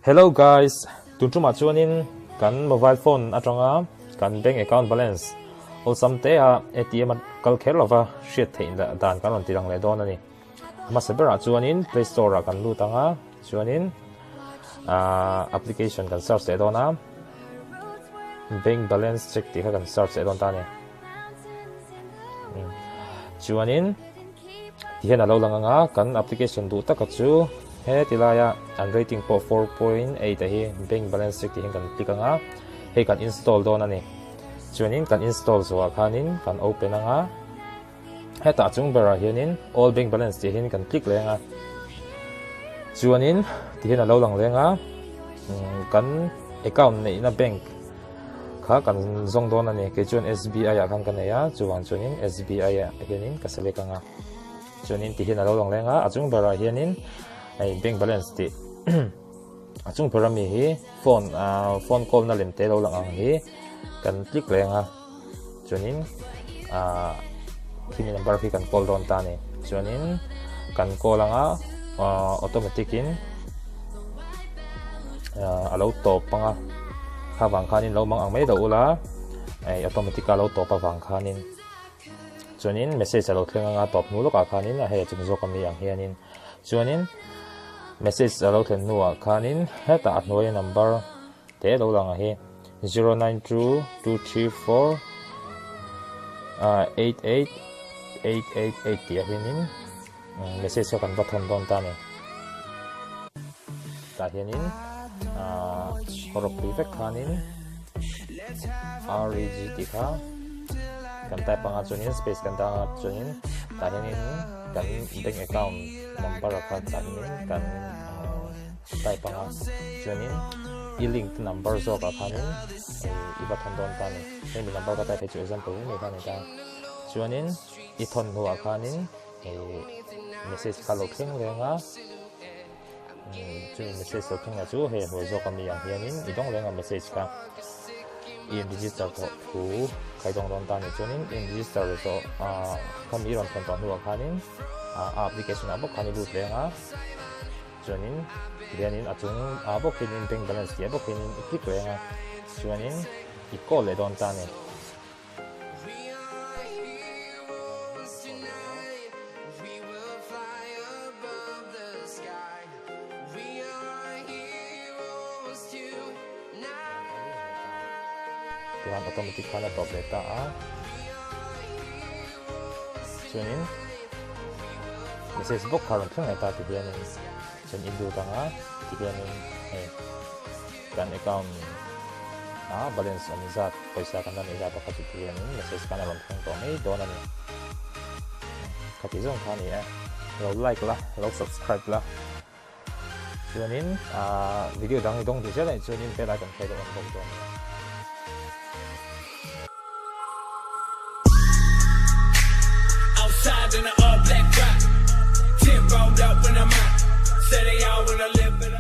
Hello guys, tunjuma chuanin kan mobile phone atonga kan bank account balance ol samte a ATM kal khelova shit thein da dan kan on tirang le don ani ma sabera chuanin Play Store kan lutanga chuanin application kan search le dona bank balance check ti kan search le don ta ni chuanin ti hena lo langa kan application du takachu he tilaya an rating po 4.8 hi bank balance check ti kan click anga he kan install don ani chuanin kan install zo khanin kan open anga he ta chung bera hianin all bank balance ti hin kan click lenga chuanin ti hena lo lang lenga kan account nei na bank kha kan zong don ani ke chuan SBI a kan kan ya chuan chuanin SBI a hianin ka select anga chuanin ti hena lo lang lenga achung bera hianin ai bank balance ti achung parami hi phone call na lemte lo lang ang hi kan click lenga chuanin kini number hi kan call don ta ni chuanin kan call anga automatic in alo top panga khawang khanin lo mang ang mai do ula ai automatic alo top awang khanin chuanin message alo thlenga top nu lo ka khanin a he chung zo kami ang hianin chuanin message alo thlen nuwa khanin heta atnoi number te lo lang hi 092234 88888 ti hianin message kan bathon don ta ni ta hianin korok prefect khanin reg ti kha kan type panga chuanin space kan ta chuanin ta hianin kan bank account number kha chuanin kan type panga chuanin i-link number zo ka khanin ibathon don ta ni he number ka type chu example ni khanin ta chuanin i thon huwa khanin message ka lo thleng lenga chu message so thleng chu he ho zo kami yang hianin i dong lenga message ka in register to thu kai dong don ta ni chuanin in register so kami ron thon ton huwa khanin application abo khani lut lenga chuanin hianin achung abo kinin bank balance ti abo kinin click lenga chuanin i call le don ta ni Tuhan automatic kana top data chuanin message box karon thang eta ti hianin chen indu tanga ti hianin kan account balance on zat paisa kan nan zat ka ti hianin message kana ron thang to mai don ani khati zong khani lo like la lo subscribe la chuanin video dang dong ti chela chuanin bell icon khai do on dong dong outside in the all black rock 10 rolled up when I'm out. Say they all wanna live, but I